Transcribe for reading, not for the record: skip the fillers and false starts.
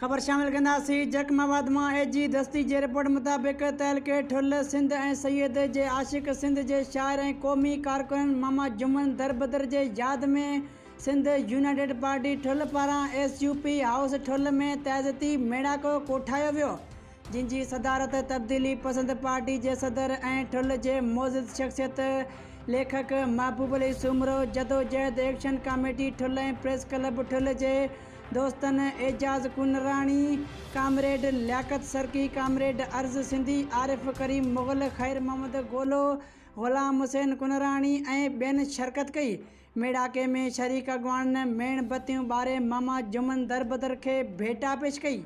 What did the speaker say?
खबर शामिल कंदासीं। जखमाबाद मां एजी दस्ती जे रिपोर्ट मुताबिक़ तहलके ठुल सिंध ऐं सैयद जे आशिक सिंध जे शाइर ऐं क़ौमी कारकुन मामा जुमन दरबदर जे यादि में सिंध यूनाइटेड पार्टी ठुल पारां SUP हाउस ठुल में तइज़ती मेड़ाको कोठायो वियो, जिन जी सदारत तब्दीली पसंद पार्टी जे सदर ऐं ठुल जे मोज़िज़ शख़्सियत लेखक महबूब अली सूमरो, जदोजहद एक्शन कमेटी ठुल ऐं प्रेस क्लब ठुल जे दोस्तनि एजाज़ कुनरानी, कामरेड लियाकत सरकी, कामरेड अर्ज़ सिंधी, आरिफ करीम मुग़ल, ख़ैर मोहम्मद गोलो, ग़ुलाम हुसैन कुनरानी ऐं ॿियनि शिरकत कई। मेड़ाके में शरीक अॻवाननि मेण बत्तियूं ॿारे मामा जुमन दरबदर खे भेटा पेश कई।